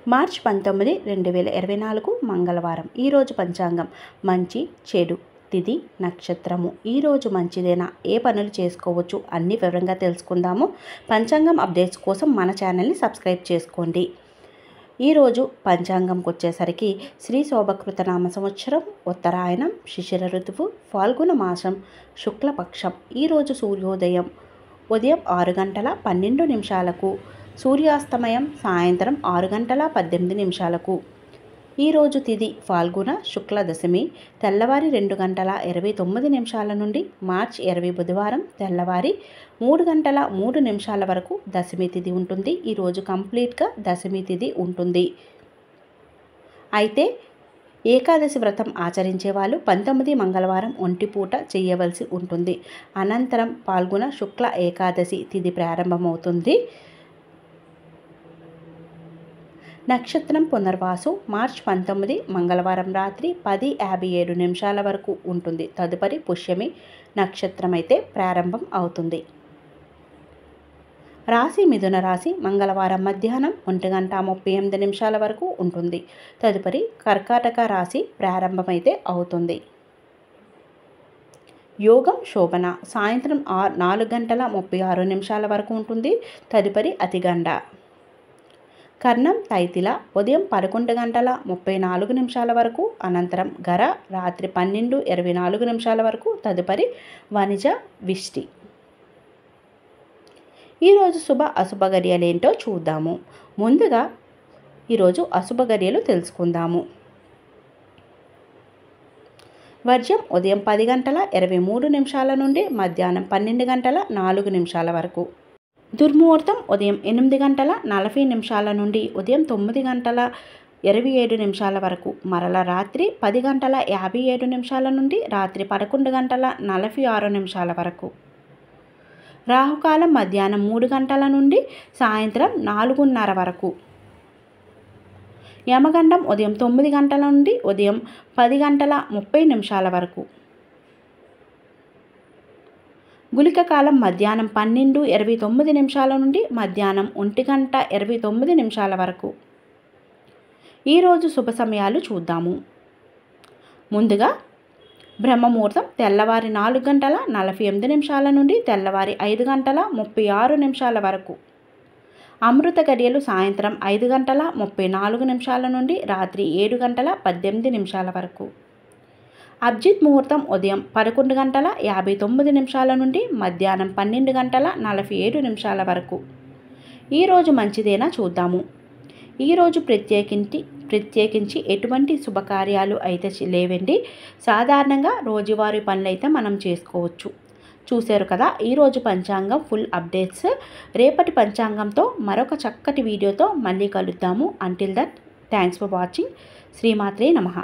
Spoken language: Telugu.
మార్చ్ 19, 2024 మంగళవారం. ఈరోజు పంచాంగం మంచి చెడు తిథి నక్షత్రము. ఈరోజు మంచిదేనా, ఏ పనులు చేసుకోవచ్చు అన్ని వివరంగా తెలుసుకుందాము. పంచాంగం అప్డేట్స్ కోసం మన ఛానల్ని సబ్స్క్రైబ్ చేసుకోండి. ఈరోజు పంచాంగంకి వచ్చేసరికి శ్రీ శోభకృత నామ సంవత్సరం, ఉత్తరాయణం, శిశిర ఋతువు, ఫాల్గుణ మాసం, శుక్లపక్షం. ఈరోజు సూర్యోదయం ఉదయం 6 గంటల 12 నిమిషాలకు, సూర్యాస్తమయం సాయంత్రం 6 గంటల 18 నిమిషాలకు. ఈరోజు తిథి ఫాల్గుణ శుక్ల దశమి, తెల్లవారి 2 గంటల 29 నిమిషాల నుండి మార్చి 20 బుధవారం తెల్లవారి 3 గంటల 3 నిమిషాల వరకు దశమి తిథి ఉంటుంది. ఈరోజు కంప్లీట్గా దశమి తిథి ఉంటుంది. అయితే ఏకాదశి వ్రతం ఆచరించే వాళ్ళు 19 మంగళవారం ఒంటిపూట చేయవలసి ఉంటుంది. అనంతరం పాల్గొన శుక్ల ఏకాదశి తిథి ప్రారంభమవుతుంది. నక్షత్రం పునర్వాసు మార్చి 19 మంగళవారం రాత్రి 10:57 నిమిషాల వరకు ఉంటుంది. తదుపరి పుష్యమి నక్షత్రం అయితే ప్రారంభం అవుతుంది. రాశి మిథున రాశి మంగళవారం మధ్యాహ్నం 1:38 నిమిషాల వరకు ఉంటుంది. తదుపరి కర్కాటక రాశి ప్రారంభమైతే అవుతుంది. యోగం శోభన సాయంత్రం 4 గంటల 36 నిమిషాల వరకు ఉంటుంది. తదుపరి అతిగండ. కర్ణం తైతిల ఉదయం 11 గంటల 34 నిమిషాల వరకు, అనంతరం గర రాత్రి 12:24 నిమిషాల వరకు, తదుపరి వనిజ విష్టి. ఈరోజు శుభ అశుభ గడియలు ఏంటో చూద్దాము. ముందుగా ఈరోజు అశుభ గడియలు తెలుసుకుందాము. వర్జ్యం ఉదయం 10 గంటల 23 నిమిషాల నుండి మధ్యాహ్నం 12 గంటల 4 నిమిషాల వరకు. దుర్ముహూర్తం ఉదయం 8 గంటల 40 నిమిషాల నుండి ఉదయం 9 గంటల 27 నిమిషాల వరకు. మరల రాత్రి 10 గంటల 57 నిమిషాల నుండి రాత్రి 11 గంటల 46 నిమిషాల వరకు. రాహుకాలం మధ్యాహ్నం 3 గంటల నుండి సాయంత్రం 4:30 వరకు. యమగండం ఉదయం 9 గంటల నుండి ఉదయం 10 గంటల 30 నిమిషాల వరకు. గుళిక కాలం మధ్యాహ్నం 12:29 నిమిషాల నుండి మధ్యాహ్నం 1:29 నిమిషాల వరకు. ఈరోజు శుభ సమయాలు చూద్దాము. ముందుగా బ్రహ్మముహూర్తం తెల్లవారి 4 గంటల 48 నిమిషాల నుండి తెల్లవారి 5 గంటల 36 నిమిషాల వరకు. అమృత గడియలు సాయంత్రం 5 గంటల 34 నిమిషాల నుండి రాత్రి 7 గంటల 18 నిమిషాల వరకు. అభిజిత్ ముహూర్తం ఉదయం 11 గంటల 59 నిమిషాల నుండి మధ్యాహ్నం 12 గంటల 47 నిమిషాల వరకు. ఈరోజు మంచిదేనా చూద్దాము. ఈరోజు ప్రత్యేకించి ఎటువంటి శుభకార్యాలు అయితే లేవండి. సాధారణంగా రోజువారీ పనులు అయితే మనం చేసుకోవచ్చు. చూశారు కదా ఈరోజు పంచాంగం ఫుల్ అప్డేట్స్. రేపటి పంచాంగంతో మరొక చక్కటి వీడియోతో మళ్ళీ కలుద్దాము. Until that thanks for watching. శ్రీమాత్రే నమః.